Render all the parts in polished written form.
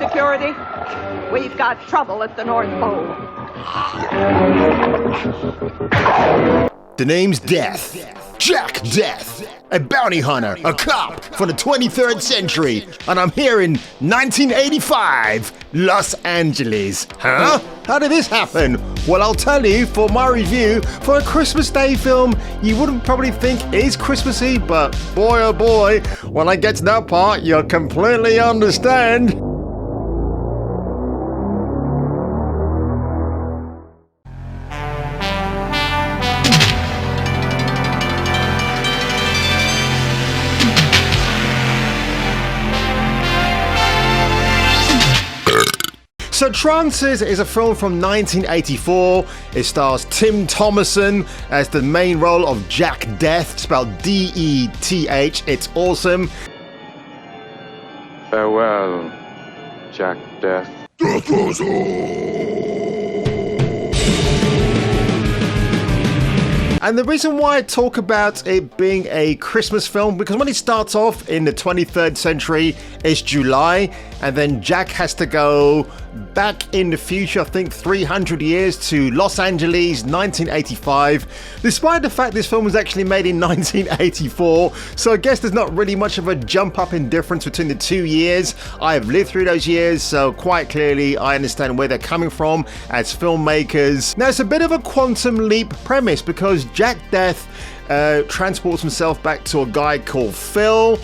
Security, we've got trouble at the North Pole. The name's Death. Jack Death. A bounty hunter, a cop from the 23rd century, and I'm here in 1985, Los Angeles. Huh? How did this happen? Well, I'll tell you for my review for a Christmas Day film you wouldn't probably think is Christmassy, but boy oh boy, when I get to that part, you'll completely understand. So Trancers is a film from 1984. It stars Tim Thomerson as the main role of Jack Death, spelled D-E-T-H. It's awesome. Farewell, Jack Death. Death was all. And the reason why I talk about it being a Christmas film, because when it starts off in the 23rd century, it's July, and then Jack has to go back in the future, I think 300 years to Los Angeles, 1985, despite the fact this film was actually made in 1984. So I guess there's not really much of a jump up in difference between the 2 years. I have lived through those years, so quite clearly I understand where they're coming from as filmmakers. Now it's a bit of a quantum leap premise because Jack Death transports himself back to a guy called Phil.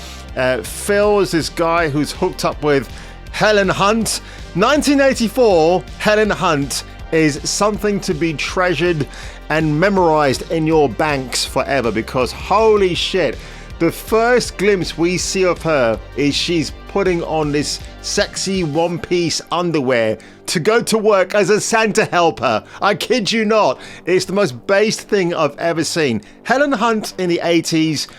Phil is this guy who's hooked up with Helen Hunt. 1984, Helen Hunt is something to be treasured and memorized in your banks forever because holy shit, the first glimpse we see of her is she's putting on this sexy one-piece underwear to go to work as a Santa helper. I kid you not. It's the most based thing I've ever seen. Helen Hunt in the 80s.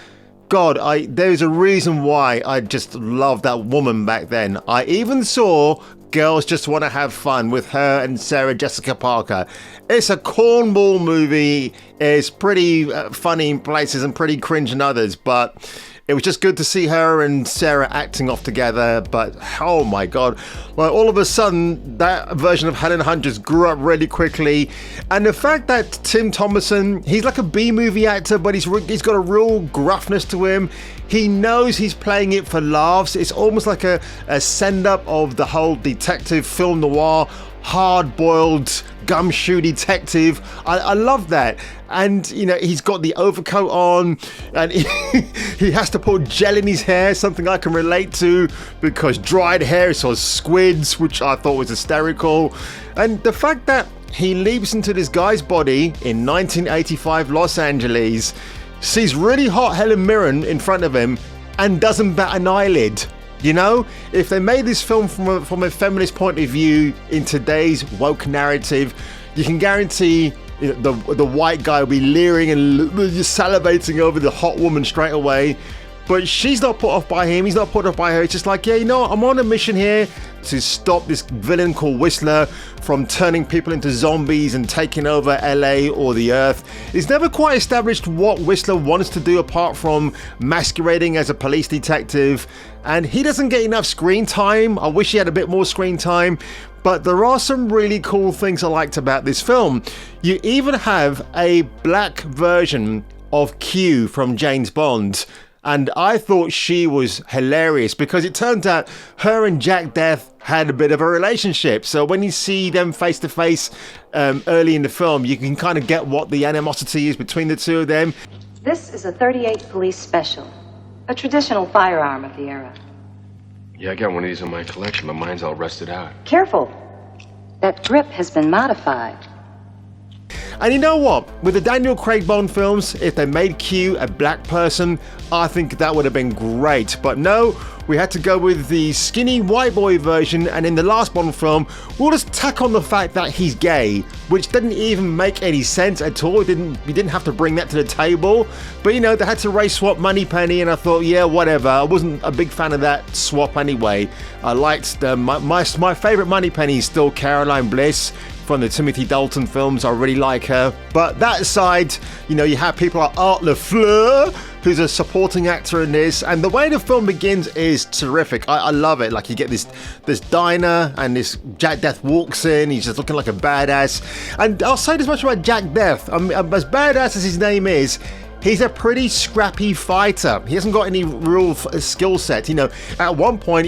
God, there's a reason why I just loved that woman back then. I even saw Girls Just Want to Have Fun with her and Sarah Jessica Parker. It's a cornball movie. It's pretty funny in places and pretty cringe in others, but it was just good to see her and Sarah acting off together. But oh my God, like all of a sudden that version of Helen Hunt just grew up really quickly. And the fact that Tim Thomerson, he's like a B-movie actor, but he's got a real gruffness to him. He knows he's playing it for laughs. It's almost like a send-up of the whole detective film noir, hard-boiled gumshoe detective. I love that. And you know, he's got the overcoat on and he has to put gel in his hair, something I can relate to because dried hair is sort of squids, which I thought was hysterical. And the fact that he leaps into this guy's body in 1985 Los Angeles, sees really hot Helen Mirren in front of him and doesn't bat an eyelid. You know, if they made this film from a feminist point of view in today's woke narrative, you can guarantee the white guy will be leering and salivating over the hot woman straight away. But she's not put off by him, he's not put off by her. It's just like, yeah, you know what? I'm on a mission here to stop this villain called Whistler from turning people into zombies and taking over LA or the Earth. It's never quite established what Whistler wants to do apart from masquerading as a police detective, and he doesn't get enough screen time. I wish he had a bit more screen time, but there are some really cool things I liked about this film. You even have a black version of Q from James Bond. And I thought she was hilarious because it turns out her and Jack Death had a bit of a relationship. So when you see them face to face early in the film, you can kind of get what the animosity is between the two of them. This is a .38 police special, a traditional firearm of the era. Yeah, I got one of these in my collection, but mine's all rusted out. Careful. That grip has been modified. And you know what? With the Daniel Craig Bond films, if they made Q a black person, I think that would have been great. But no, we had to go with the skinny white boy version, and in the last Bond film, we'll just tack on the fact that he's gay, which didn't even make any sense at all. We didn't have to bring that to the table. But you know, they had to race swap Moneypenny, and I thought, yeah, whatever. I wasn't a big fan of that swap anyway. I liked my favorite Moneypenny is still Caroline Bliss from the Timothy Dalton films. I really like her. But that aside, you know, you have people like Art LaFleur, who's a supporting actor in this, and the way the film begins is terrific. I love it. Like, you get this diner, and this Jack Death walks in. He's just looking like a badass. And I'll say this much about Jack Death. I mean, as badass as his name is, he's a pretty scrappy fighter. He hasn't got any real skill set. You know, at one point,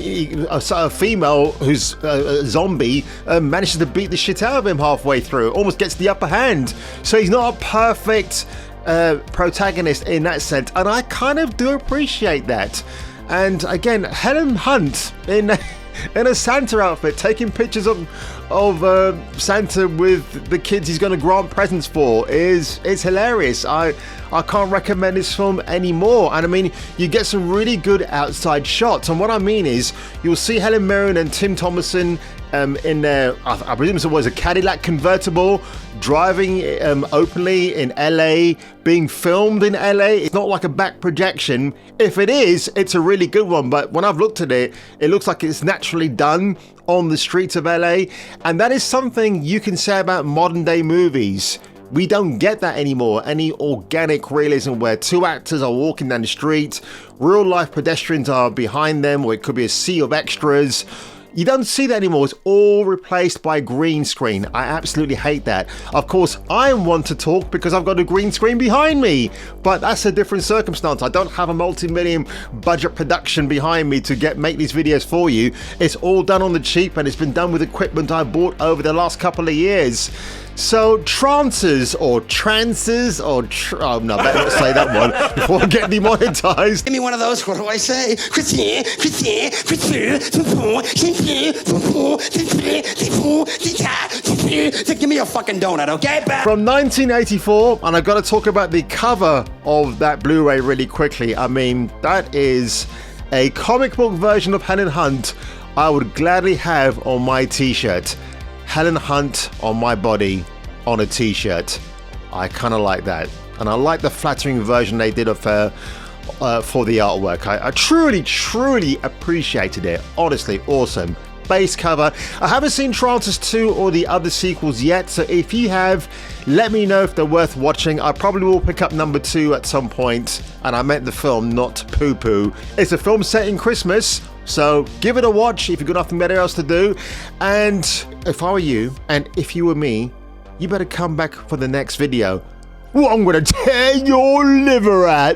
a female who's a zombie manages to beat the shit out of him halfway through, almost gets the upper hand. So he's not a perfect protagonist in that sense, and I kind of do appreciate that. And again, Helen Hunt in a Santa outfit, taking pictures of Santa with the kids he's going to grant presents for is hilarious. I can't recommend this film anymore. And I mean, you get some really good outside shots, and what I mean is you'll see Helen Mirren and Tim Thomerson in their, I presume it was a Cadillac convertible, driving openly in LA, being filmed in LA. It's not like a back projection. If it is, it's a really good one, but when I've looked at it, it looks like it's naturally done on the streets of LA, and that is something you can say about modern day movies. We don't get that anymore, any organic realism where two actors are walking down the street, real life pedestrians are behind them, or it could be a sea of extras. You don't see that anymore. It's all replaced by green screen. I absolutely hate that. Of course, I'm one to talk because I've got a green screen behind me, but that's a different circumstance. I don't have a multi-million budget production behind me to make these videos for you. It's all done on the cheap, and it's been done with equipment I bought over the last couple of years. So Trancers or Trancers or oh no, better not say that one before I get demonetized. Give me one of those. What do I say? Give me a fucking donut, okay? From 1984, and I've got to talk about the cover of that Blu-ray really quickly. I mean, that is a comic book version of Helen Hunt I would gladly have on my t-shirt. Helen Hunt on my body on a t-shirt. I kind of like that, and I like the flattering version they did of her for the artwork. I truly appreciated it. Honestly, awesome base cover. I haven't seen Trancers 2 or the other sequels yet, so if you have, let me know if they're worth watching. I probably will pick up number 2 at some point, and I meant the film, not poo-poo. It's a film set in Christmas, so give it a watch if you've got nothing better else to do. And if I were you, and if you were me, you better come back for the next video. Well, I'm gonna tear your liver out.